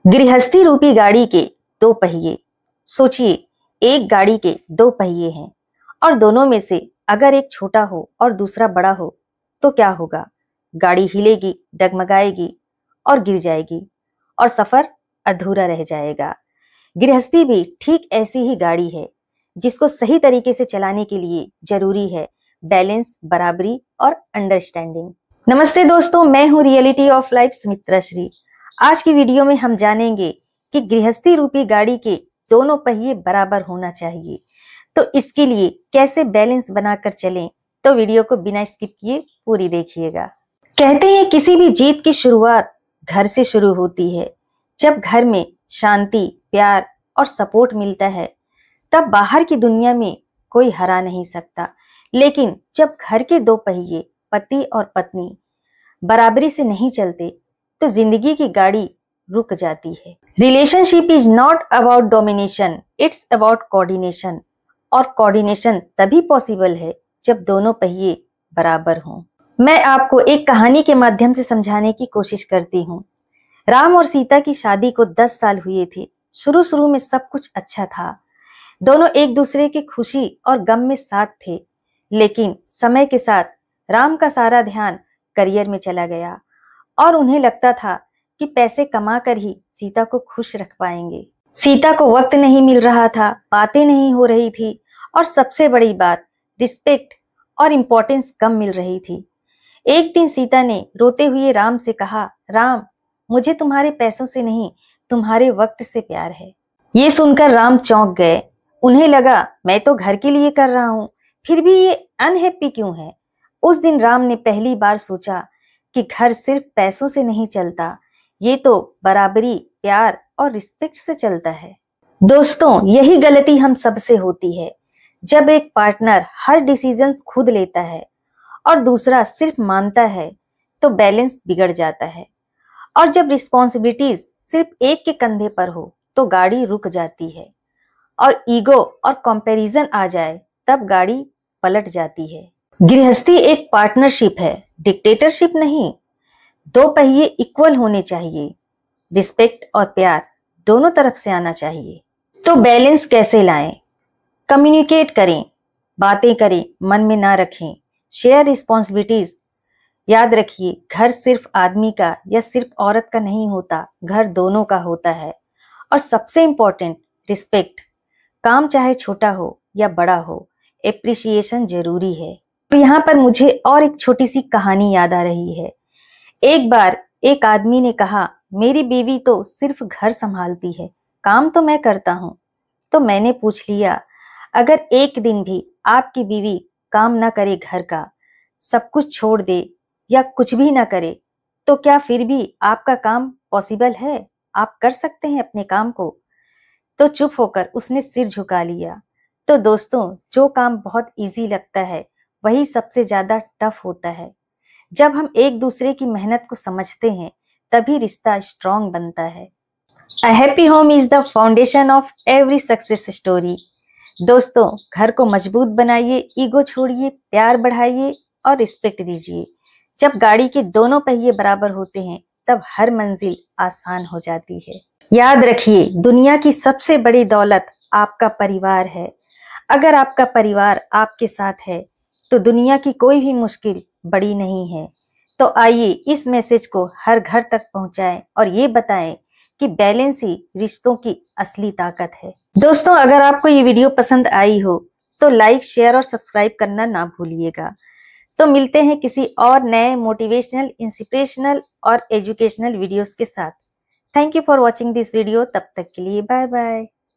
गृहस्थी रूपी गाड़ी के दो पहिए। सोचिए, एक गाड़ी के दो पहिए हैं और दोनों में से अगर एक छोटा हो और दूसरा बड़ा हो तो क्या होगा? गाड़ी हिलेगी, डगमगाएगी और गिर जाएगी और सफर अधूरा रह जाएगा। गृहस्थी भी ठीक ऐसी ही गाड़ी है जिसको सही तरीके से चलाने के लिए जरूरी है बैलेंस, बराबरी और अंडरस्टैंडिंग। नमस्ते दोस्तों, मैं हूँ reality of life Sumitra Shri. आज की वीडियो में हम जानेंगे कि गृहस्थी रूपी गाड़ी के दोनों पहिए बराबर होना चाहिए, तो इसके लिए कैसे बैलेंस बनाकर चलें। तो वीडियो को बिना स्किप किए पूरी देखिएगा। कहते हैं किसी भी जीत की शुरुआत घर से शुरू होती है। जब घर में शांति, प्यार और सपोर्ट मिलता है तब बाहर की दुनिया में कोई हरा नहीं सकता। लेकिन जब घर के दो पहिए पति और पत्नी बराबरी से नहीं चलते तो जिंदगी की गाड़ी रुक जाती है। Relationship is not about domination, it's about coordination. और कोऑर्डिनेशन तभी पॉसिबल है जब दोनों पहिए बराबर हों। मैं आपको एक कहानी के माध्यम से समझाने की कोशिश करती हूँ। राम और सीता की शादी को 10 साल हुए थे। शुरू में सब कुछ अच्छा था। दोनों एक दूसरे की खुशी और गम में साथ थे। लेकिन समय के साथ राम का सारा ध्यान करियर में चला गया और उन्हें लगता था कि पैसे कमाकर ही सीता को खुश रख पाएंगे। सीता को वक्त नहीं मिल रहा था, बातें नहीं हो रही थी और सबसे बड़ी बात, रिस्पेक्ट और इम्पोर्टेंस कम मिल रही थी। एक दिन सीता ने रोते हुए राम से कहा, राम, मुझे तुम्हारे पैसों से नहीं, तुम्हारे वक्त से प्यार है। ये सुनकर राम चौंक गए। उन्हें लगा, मैं तो घर के लिए कर रहा हूँ, फिर भी ये अनहैप्पी क्यों है। उस दिन राम ने पहली बार सोचा कि घर सिर्फ पैसों से नहीं चलता, ये तो बराबरी, प्यार और रिस्पेक्ट से चलता है। दोस्तों, यही गलती हम सबसे होती है। जब एक पार्टनर हर डिसीजंस खुद लेता है और दूसरा सिर्फ मानता है तो बैलेंस बिगड़ जाता है। और जब रिस्पॉन्सिबिलिटीज सिर्फ एक के कंधे पर हो तो गाड़ी रुक जाती है। और ईगो और कंपैरिजन आ जाए तब गाड़ी पलट जाती है। गृहस्थी एक पार्टनरशिप है, डिक्टेटरशिप नहीं। दो पहिए इक्वल होने चाहिए। रिस्पेक्ट और प्यार दोनों तरफ से आना चाहिए। तो बैलेंस कैसे लाएं? कम्युनिकेट करें, बातें करें, मन में ना रखें। Share responsibilities. याद रखिए, घर सिर्फ आदमी का या सिर्फ औरत का नहीं होता, घर दोनों का होता है। और सबसे इंपॉर्टेंट, रिस्पेक्ट। काम चाहे छोटा हो या बड़ा हो, एप्रिसिएशन जरूरी है। यहाँ पर मुझे और एक छोटी सी कहानी याद आ रही है। एक बार एक आदमी ने कहा, मेरी बीवी तो सिर्फ घर संभालती है, काम तो मैं करता हूँ। तो मैंने पूछ लिया, अगर एक दिन भी आपकी बीवी काम ना करे, घर का सब कुछ छोड़ दे या कुछ भी ना करे, तो क्या फिर भी आपका काम पॉसिबल है? आप कर सकते हैं अपने काम को? तो चुप होकर उसने सिर झुका लिया। तो दोस्तों, जो काम बहुत इजी लगता है वही सबसे ज्यादा टफ होता है। जब हम एक दूसरे की मेहनत को समझते हैं तभी रिश्ता स्ट्रॉन्ग बनता है। A happy home is the foundation of every success story. दोस्तों, घर को मजबूत बनाइए, ईगो छोड़िए, प्यार बढ़ाइए और रिस्पेक्ट दीजिए। जब गाड़ी के दोनों पहिए बराबर होते हैं तब हर मंजिल आसान हो जाती है। याद रखिए, दुनिया की सबसे बड़ी दौलत आपका परिवार है। अगर आपका परिवार आपके साथ है तो दुनिया की कोई भी मुश्किल बड़ी नहीं है। तो आइए इस मैसेज को हर घर तक पहुंचाएं और ये बताएं कि बैलेंस ही रिश्तों की असली ताकत है। दोस्तों, अगर आपको ये वीडियो पसंद आई हो तो लाइक, शेयर और सब्सक्राइब करना ना भूलिएगा। तो मिलते हैं किसी और नए मोटिवेशनल, इंस्पिरेशनल और एजुकेशनल वीडियोस के साथ। Thank you for watching this video. तब तक के लिए बाय बाय।